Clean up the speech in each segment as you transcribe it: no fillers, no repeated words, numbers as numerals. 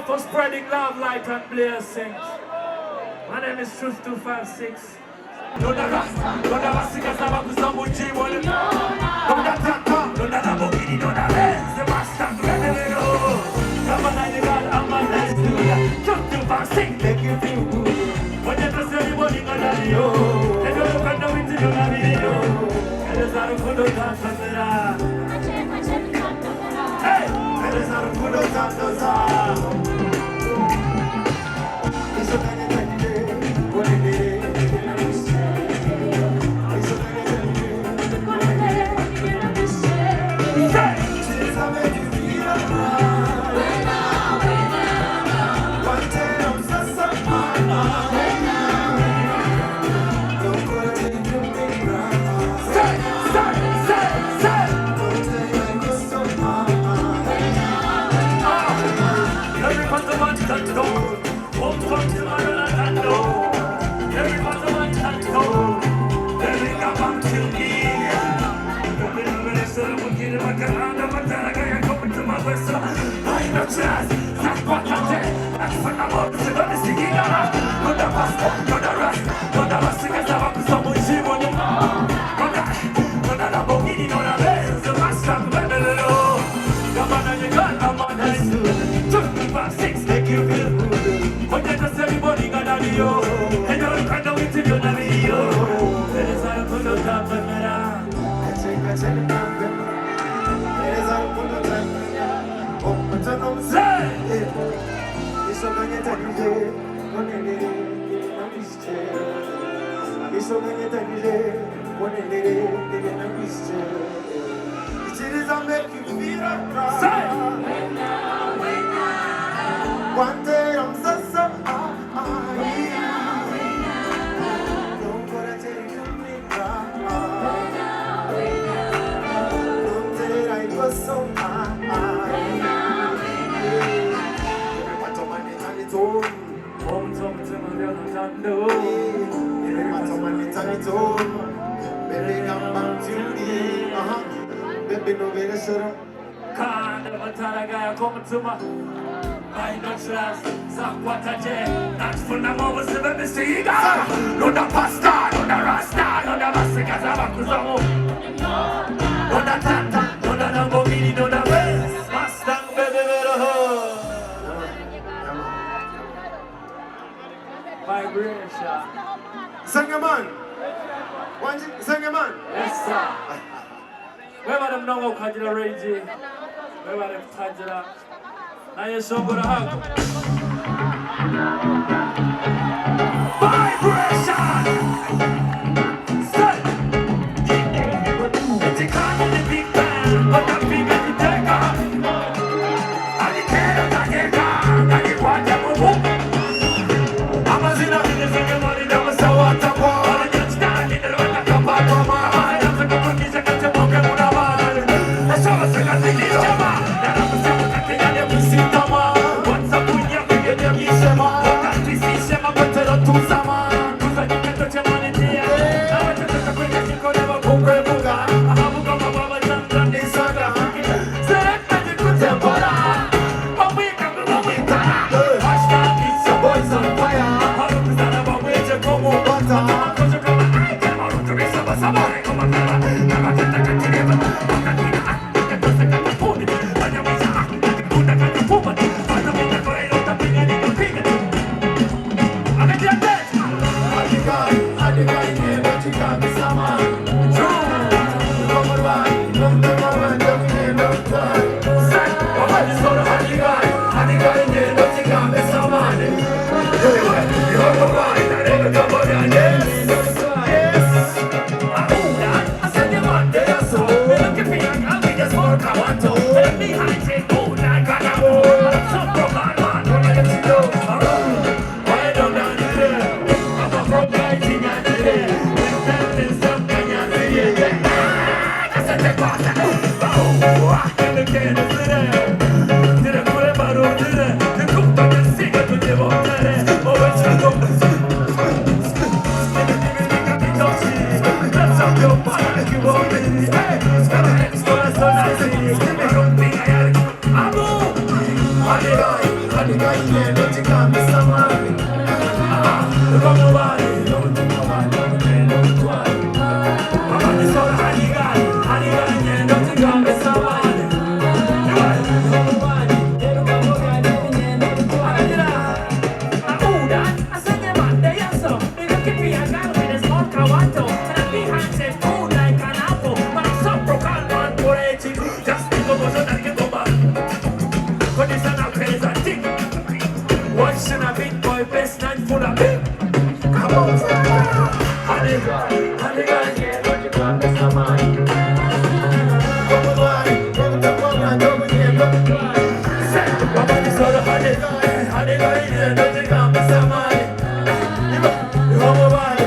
for spreading love, light and blessings. My name is TRUCE 256. Make you feel good. When you just say what you gonna do, and you look at the window, you're not video. And it's not a good old time for that. Hey, and it's not a good old time for that. It's a kind of day, what it is. It's a kind of day, what it is. It's a make you feel one day I'm so don't go to take me don't say I was so baby, no way to shut up. Can't never tell a guy come to my. I know trust. Sakwataje. That's for the moments of the Siga. No, the pasta, no, the rasta, no, the Massacas of Akuzamo. No, the Tata, no, the Nambogini, no, the West. Mustang, baby, vibration. Sing a man. Sing a man. Yes, sir. Where are them now? Kajira Reiji. Where are them Kajira? Now you're so good to hug. Vibration! Say! It's a kind of the big band, but the big as the taker. And the tail of the taker, and the water will move. I'm a sinner in the singing money, that was so hot to war. And the touchdown in the road, I come back from my mind. I'm the cookies, I got to walk and put a man. I saw us in the city, Jama. Then I'm a sinner, I can't get them to see Tama. What's up with you, we get them, you Shema. Can't we see Shema, but they don't do Sama. Cause I can't touch your money here. Now I just have to bring a chico, never go grab a guy. I have a gun, my mama, and this saga. Select magic, good tempora. But we can do what we can. Hashtag, it's your boys on fire. I don't understand about where you come on, but I'm going to come and I came out to be somebody. Come on, never get the continue. best night full of big. Come on, honey, honey, yeah, don't you come to some money. Come on, come to one, I don't get it. Say, Papa, this all the honey, honey, yeah, don't you come to some money. You want more money?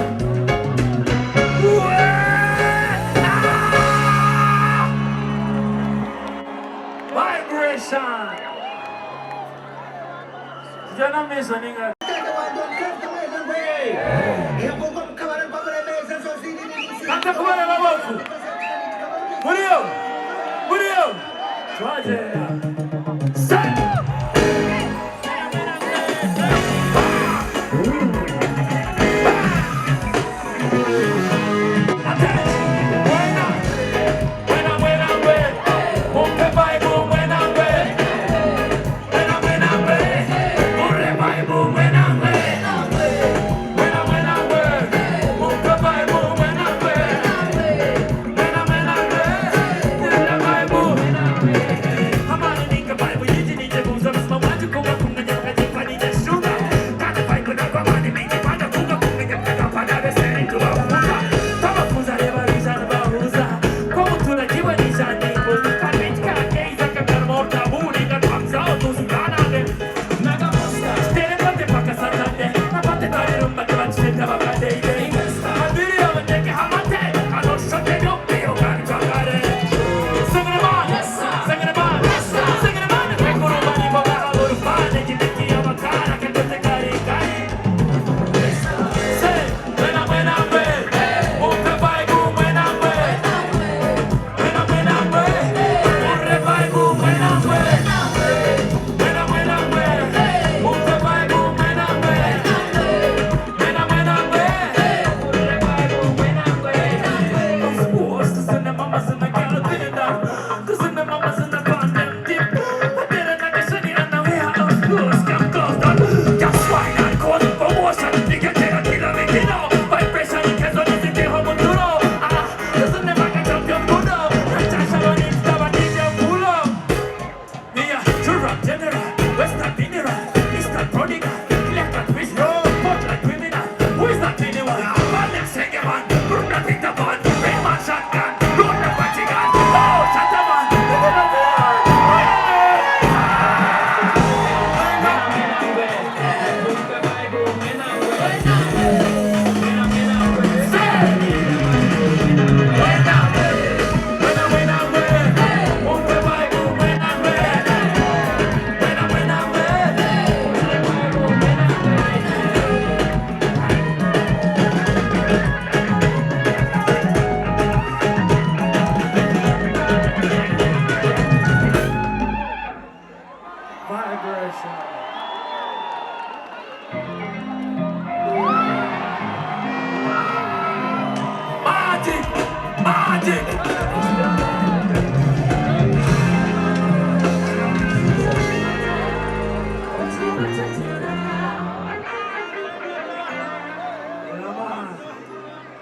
Vibration. You're not missing it. Canta com ela, louco! Muriel! Muriel! Sai!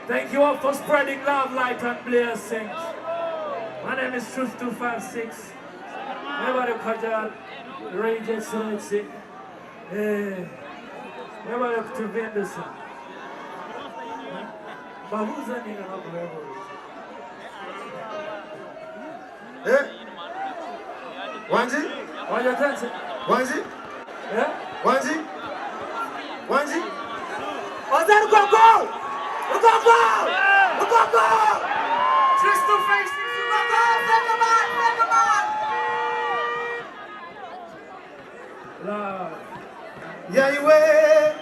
Thank you all for spreading love, light, and blessings. My name is TRUCE 256. Everybody Kajal, Range Excellency. Everybody to Venderson. But who's that nigga not level? Wanji? What you dancing? Wanji? Yeah? Wanji? Wanji? What's that go? Look up! Look up! TRUCE 256! Look up! Love. Yeah, you way.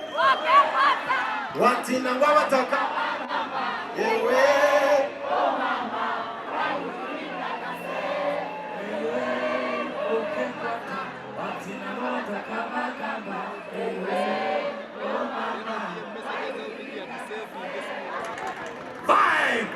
Wanting and Wawataka. Yeah, way. Oh, mama. Wanting and Wawataka. Yeah, way. Oh, mama. Vibe!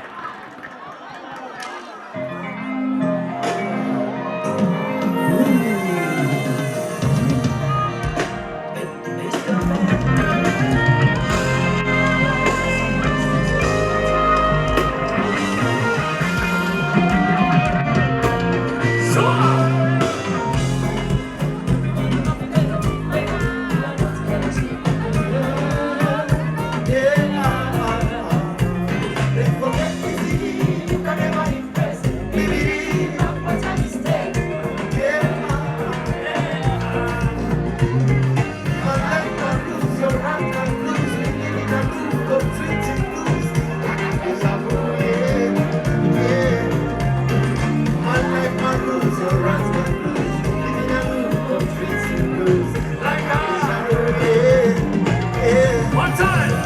time.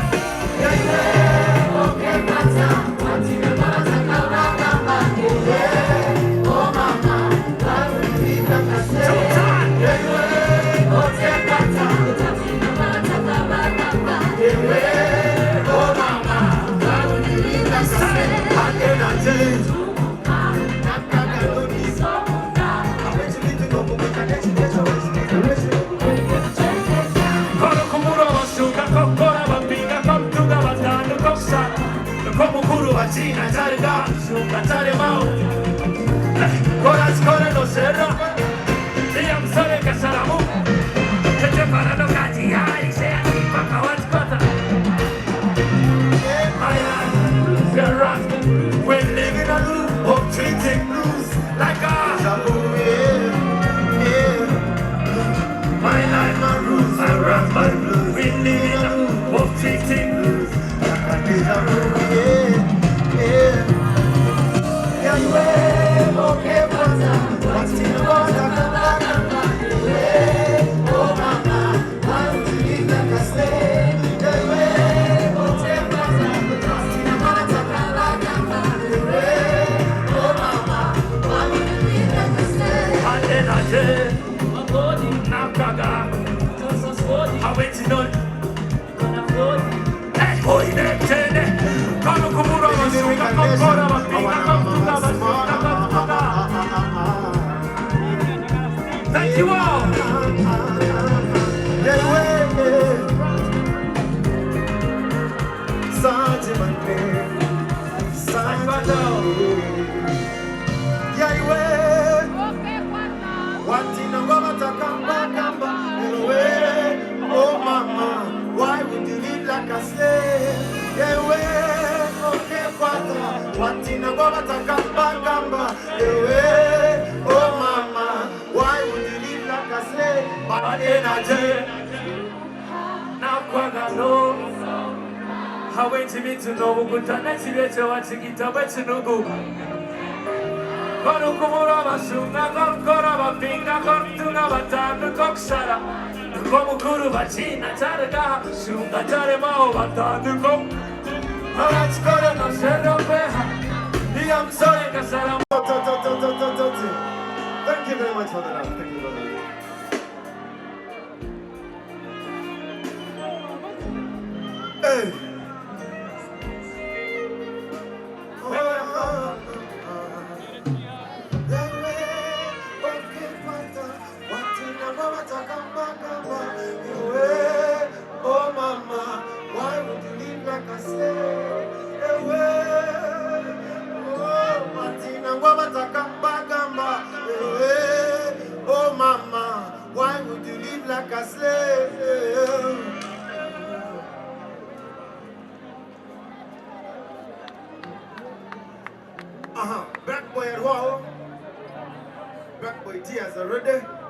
China, Targa, Taremao, Coras, Corano, Serra, Liam Sole Casaramu, Parano Gatti, I say, Pacawat Cotta. We're living a loop of treating blues like a my life, my rules, I rap my blues. We live in a loop of treating blues like a deja vu. Thank you all. Oh mama, why would you live like a slave? Oh mama, why would you live like a slave? How wait to me to know good and let's get you what to get away to no go. Konukumura Masuna, Koraba Pinga, Kortuna, Batan, Koksara, Komukuru Bachina, Taraga, Sunga Taremao, Batan, Kom. Let's go to the Shadow Beha. I'm sorry, Casara. Thank you very much for that. Thank you, brother. Hey. Oh mama, why would you live like a slave? Oh mama, why would you live like a slave? Black boy at home. Black boy tears already.